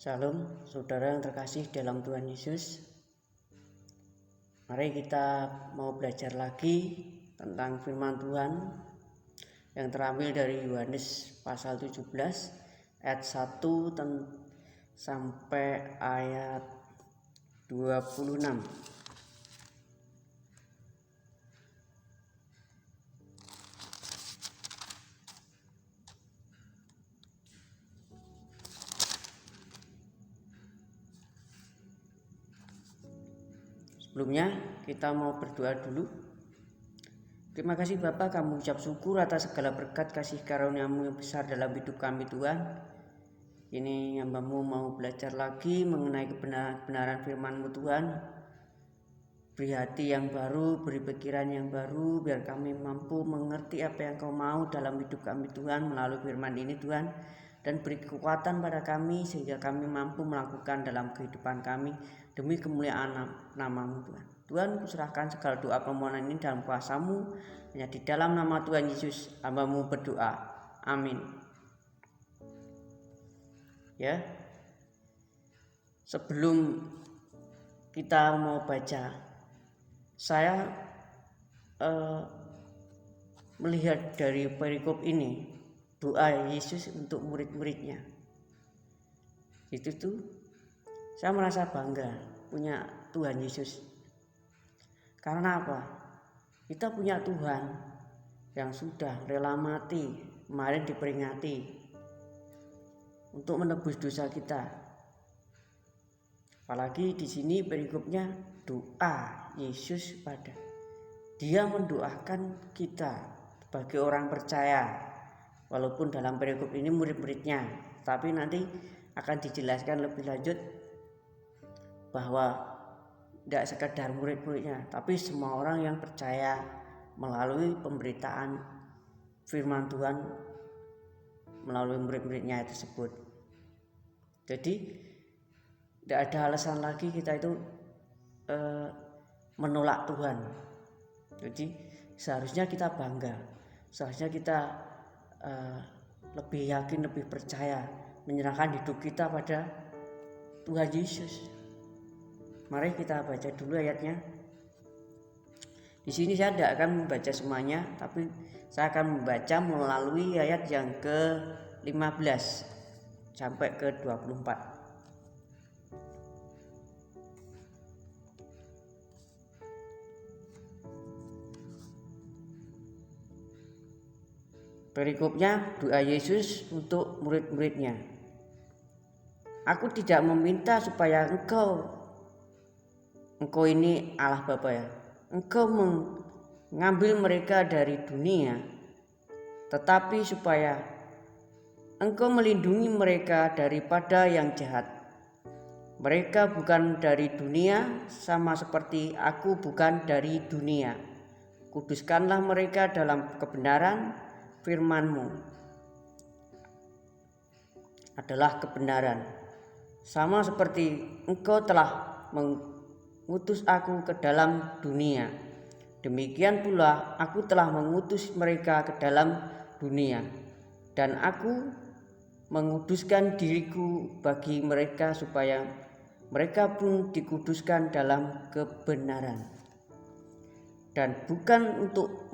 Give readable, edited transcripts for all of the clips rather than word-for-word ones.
Salam saudara yang terkasih dalam Tuhan Yesus. Mari kita mau belajar lagi tentang firman Tuhan yang terambil dari Yohanes pasal 17 ayat 1 sampai ayat 26. Sebelumnya kita mau berdoa dulu. Terima kasih Bapa, kami ucap syukur atas segala berkat kasih karunia-Mu yang besar dalam hidup kami Tuhan. Ini hamba-Mu mau belajar lagi mengenai kebenaran firman-Mu Tuhan. Beri hati yang baru, beri pikiran yang baru, biar kami mampu mengerti apa yang Kau mau dalam hidup kami Tuhan melalui firman ini Tuhan. Dan beri kekuatan pada kami sehingga kami mampu melakukan dalam kehidupan kami demi kemuliaan nama-Mu Tuhan. Tuhan, kuserahkan segala doa permohonan ini dalam kuasa-Mu, hanya di dalam nama Tuhan Yesus hamba-Mu berdoa. Amin. Ya, sebelum kita mau baca, saya melihat dari perikop ini doa Yesus untuk murid-muridnya. Itu tuh saya merasa bangga punya Tuhan Yesus. Karena apa? Kita punya Tuhan yang sudah rela mati, kemarin diperingati untuk menebus dosa kita. Apalagi di sini perikopnya doa Yesus pada Dia mendoakan kita sebagai orang percaya. Walaupun dalam perikop ini murid-muridnya, tapi nanti akan dijelaskan lebih lanjut bahwa tidak sekedar murid-muridnya, tapi semua orang yang percaya melalui pemberitaan firman Tuhan melalui murid-muridnya tersebut. Jadi tidak ada alasan lagi kita itu menolak Tuhan. Jadi seharusnya kita bangga, seharusnya kita lebih yakin, lebih percaya, menyerahkan hidup kita pada Tuhan Yesus. Mari kita baca dulu ayatnya. Di sini saya tidak akan membaca semuanya, tapi saya akan membaca melalui ayat yang ke-15 sampai ke-24. Perikopnya doa Yesus untuk murid-muridnya. Aku tidak meminta supaya engkau ini Allah Bapa ya, engkau mengambil mereka dari dunia, tetapi supaya engkau melindungi mereka daripada yang jahat. Mereka bukan dari dunia, sama seperti aku bukan dari dunia. Kuduskanlah mereka dalam kebenaran. Firman-Mu adalah kebenaran, sama seperti Engkau telah mengutus aku ke dalam dunia, demikian pula aku telah mengutus mereka ke dalam dunia, dan aku menguduskan diriku bagi mereka supaya mereka pun dikuduskan dalam kebenaran. Dan bukan untuk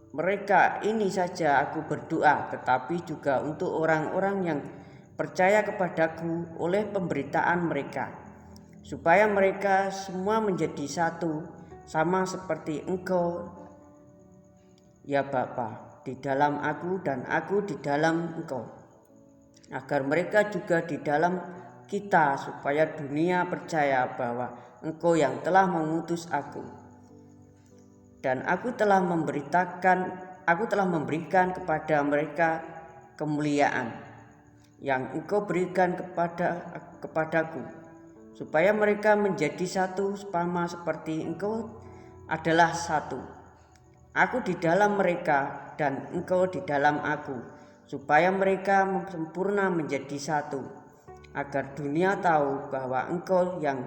mereka ini saja aku berdoa, tetapi juga untuk orang-orang yang percaya kepadaku oleh pemberitaan mereka, supaya mereka semua menjadi satu, sama seperti Engkau ya Bapa di dalam aku dan aku di dalam Engkau, agar mereka juga di dalam kita, supaya dunia percaya bahwa Engkau yang telah mengutus aku. Dan aku telah memberikan kepada mereka kemuliaan yang Engkau berikan kepadaku, supaya mereka menjadi satu sama seperti Engkau adalah satu. Aku di dalam mereka dan Engkau di dalam aku, supaya mereka sempurna menjadi satu, agar dunia tahu bahwa Engkau yang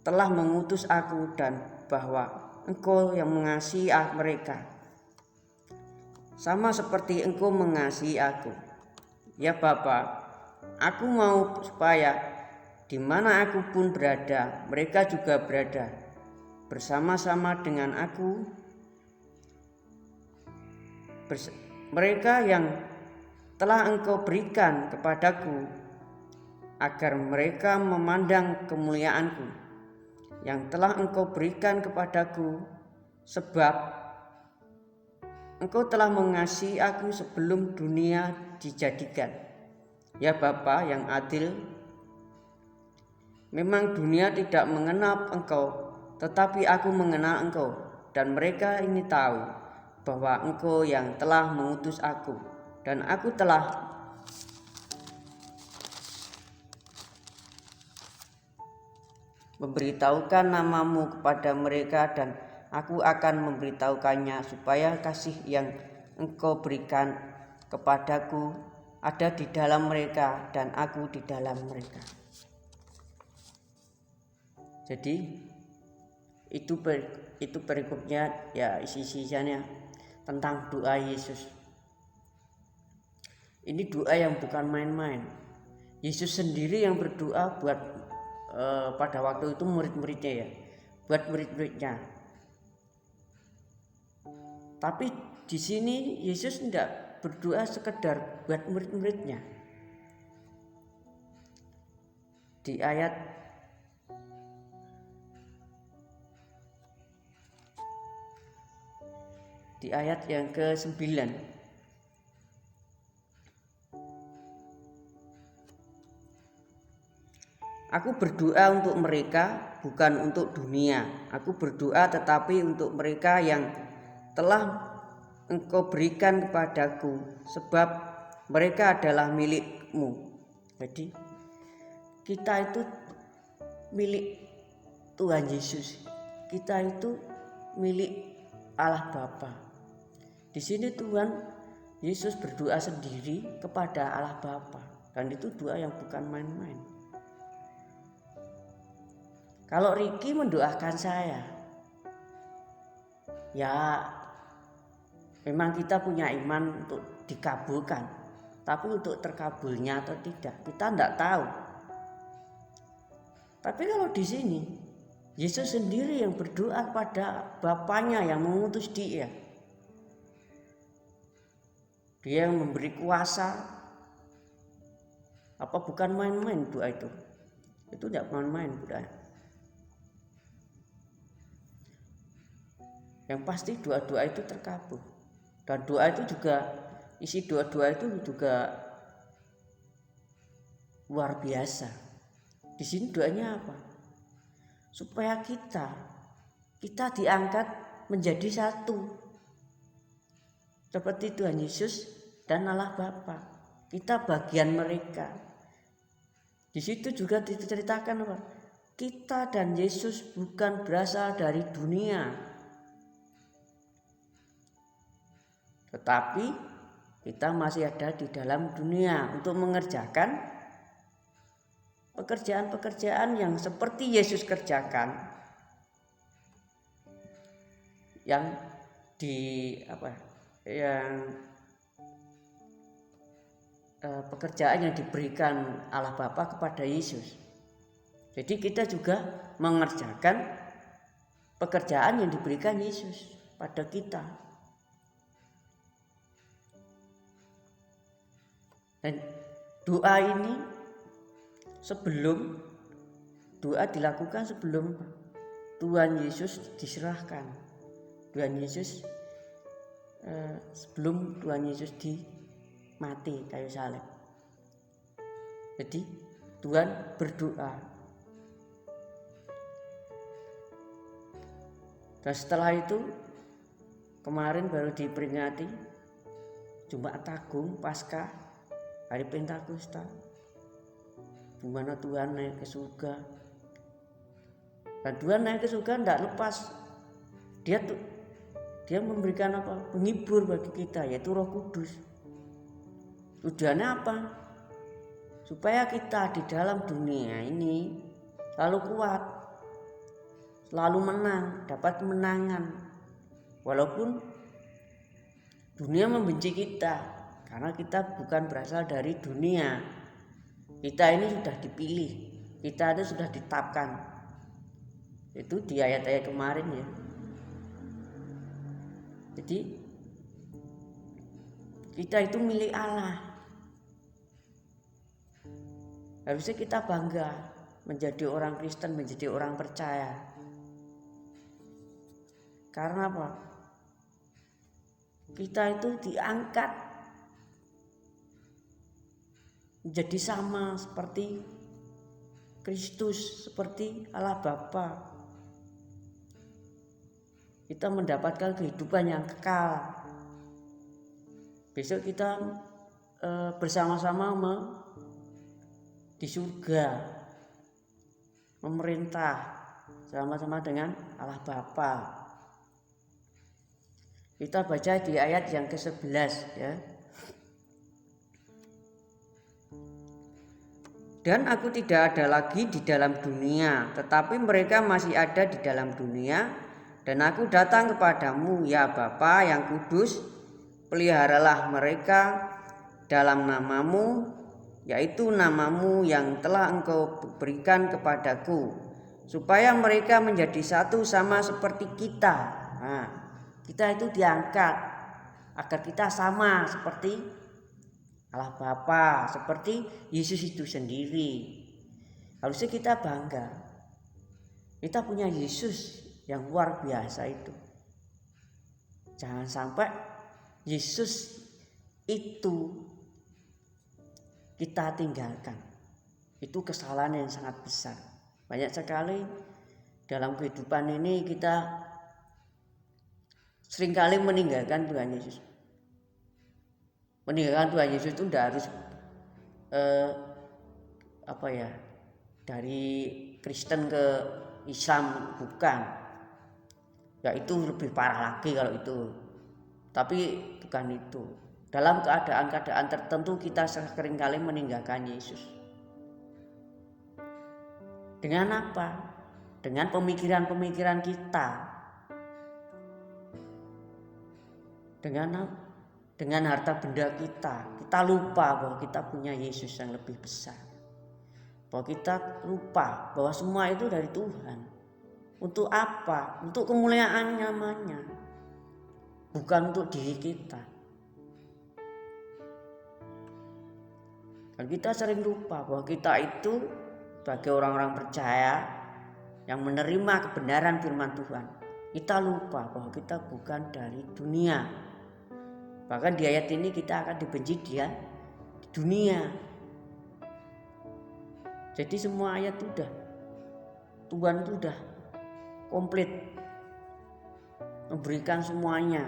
telah mengutus aku dan bahwa Engkau yang mengasihi mereka, sama seperti Engkau mengasihi aku. Ya Bapa, aku mau supaya di mana aku pun berada, mereka juga berada bersama-sama dengan aku. Mereka yang telah Engkau berikan kepadaku, agar mereka memandang kemuliaanku yang telah Engkau berikan kepadaku, sebab Engkau telah mengasihi aku sebelum dunia dijadikan. Ya Bapa yang adil, memang dunia tidak mengenal Engkau, tetapi aku mengenal Engkau, dan mereka ini tahu bahwa Engkau yang telah mengutus aku, dan aku telah memberitahukan namamu kepada mereka, dan aku akan memberitahukannya, supaya kasih yang Engkau berikan kepadaku ada di dalam mereka dan aku di dalam mereka. Jadi itu perikopnya, ya isi-isinya tentang doa Yesus. Ini doa yang bukan main-main. Yesus sendiri yang berdoa buat pada waktu itu murid-muridnya, ya, buat murid-muridnya. Tapi di sini Yesus tidak berdoa sekedar buat murid-muridnya. Di ayat yang ke-9, aku berdoa untuk mereka, bukan untuk dunia. Aku berdoa tetapi untuk mereka yang telah Engkau berikan kepadaku, sebab mereka adalah milik-Mu. Jadi kita itu milik Tuhan Yesus. Kita itu milik Allah Bapa. Di sini Tuhan Yesus berdoa sendiri kepada Allah Bapa, dan itu doa yang bukan main-main. Kalau Ricky mendoakan saya, ya memang kita punya iman untuk dikabulkan, tapi untuk terkabulnya atau tidak kita tidak tahu. Tapi kalau di sini Yesus sendiri yang berdoa pada Bapaknya yang mengutus dia. Dia yang memberi kuasa. Apa bukan main-main doa itu? Itu tidak main-main doa. Yang pasti doa-doa itu terkabul. Dan doa itu juga, isi doa-doa itu juga luar biasa. Di sini doanya apa? Supaya kita diangkat menjadi satu. Seperti Tuhan Yesus dan Allah Bapa, kita bagian mereka. Di situ juga diceritakan apa? Kita dan Yesus bukan berasal dari dunia, tetapi kita masih ada di dalam dunia untuk mengerjakan pekerjaan-pekerjaan yang seperti Yesus kerjakan, yang pekerjaan yang diberikan Allah Bapa kepada Yesus. Jadi kita juga mengerjakan pekerjaan yang diberikan Yesus pada kita. Dan doa ini dilakukan sebelum Tuhan Yesus diserahkan. Sebelum Tuhan Yesus mati kayu salib. Jadi Tuhan berdoa. Dan setelah itu kemarin baru diperingati Jumat Agung Paskah, hari Pentakosta, di mana Tuhan naik ke surga. Dan Tuhan naik ke surga tidak lepas. Dia memberikan apa? Penghibur bagi kita, yaitu Roh Kudus. Tujuannya apa? Supaya kita di dalam dunia ini selalu kuat, selalu menang, dapat kemenangan. Walaupun dunia membenci kita, karena kita bukan berasal dari dunia, Kita ini sudah dipilih, kita itu sudah ditetapkan. Itu di ayat-ayat kemarin ya. Jadi kita itu milik Allah. Harusnya kita bangga menjadi orang Kristen, menjadi orang percaya. Karena apa? Kita itu diangkat menjadi sama seperti Kristus, seperti Allah Bapa. Kita mendapatkan kehidupan yang kekal. Besok kita bersama-sama di surga memerintah sama-sama dengan Allah Bapa. Kita baca di ayat yang ke-11 ya. Dan aku tidak ada lagi di dalam dunia, tetapi mereka masih ada di dalam dunia, dan aku datang kepadamu ya Bapa yang kudus, peliharalah mereka dalam namamu, yaitu namamu yang telah engkau berikan kepadaku, supaya mereka menjadi satu sama seperti kita. Nah, kita itu diangkat agar kita sama seperti Allah Bapa, seperti Yesus itu sendiri. Harusnya kita bangga. Kita punya Yesus yang luar biasa itu. Jangan sampai Yesus itu kita tinggalkan. Itu kesalahan yang sangat besar. Banyak sekali dalam kehidupan ini kita seringkali meninggalkan Tuhan Yesus. Meninggalkan Tuhan Yesus itu tidak harus dari Kristen ke Islam, bukan. Ya itu lebih parah lagi kalau itu. Tapi bukan itu. Dalam keadaan-keadaan tertentu kita seringkali meninggalkan Yesus. Dengan apa? Dengan pemikiran-pemikiran kita. Dengan harta benda kita lupa bahwa kita punya Yesus yang lebih besar. Bahwa kita lupa bahwa semua itu dari Tuhan. Untuk apa? Untuk kemuliaan namanya, bukan untuk diri kita. Dan kita sering lupa bahwa kita itu sebagai orang-orang percaya yang menerima kebenaran firman Tuhan, kita lupa bahwa kita bukan dari dunia. Bahkan di ayat ini kita akan dibenci dia di dunia. Jadi semua ayat sudah, Tuhan itu sudah komplit memberikan semuanya.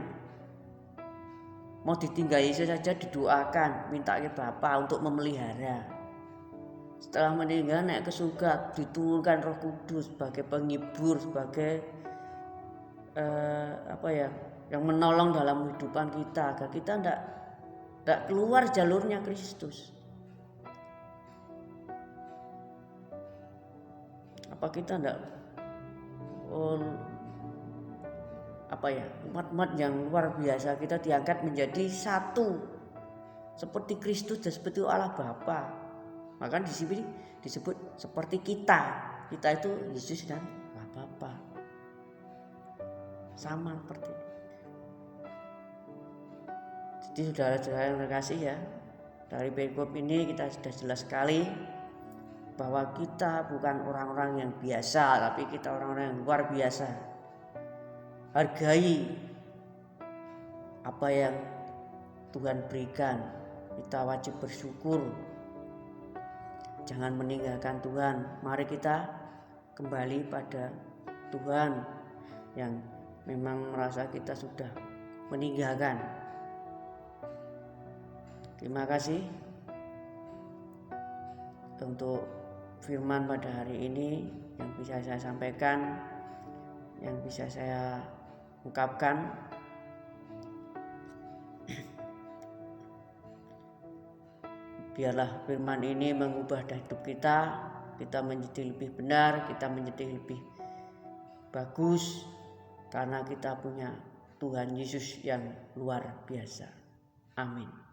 Mau ditinggal Yesus saja didoakan, minta ke Bapa untuk memelihara. Setelah meninggal naik ke surga, diturunkan Roh Kudus sebagai penghibur, sebagai yang menolong dalam kehidupan kita agar kita tidak keluar jalurnya Kristus. Apa kita tidak umat-umat yang luar biasa, kita diangkat menjadi satu seperti Kristus dan seperti Allah Bapa. Maka di sini disebut seperti kita itu Yesus dan Allah Bapa, sama seperti itu. Jadi saudara-saudara yang terkasih ya, dari perikop ini kita sudah jelas sekali bahwa kita bukan orang-orang yang biasa, tapi kita orang-orang yang luar biasa. Hargai apa yang Tuhan berikan, kita wajib bersyukur. Jangan meninggalkan Tuhan. Mari kita kembali pada Tuhan yang memang merasa kita sudah meninggalkan. Terima kasih untuk firman pada hari ini yang bisa saya sampaikan, yang bisa saya ungkapkan. Biarlah firman ini mengubah hidup kita menjadi lebih benar, kita menjadi lebih bagus, karena kita punya Tuhan Yesus yang luar biasa. Amin.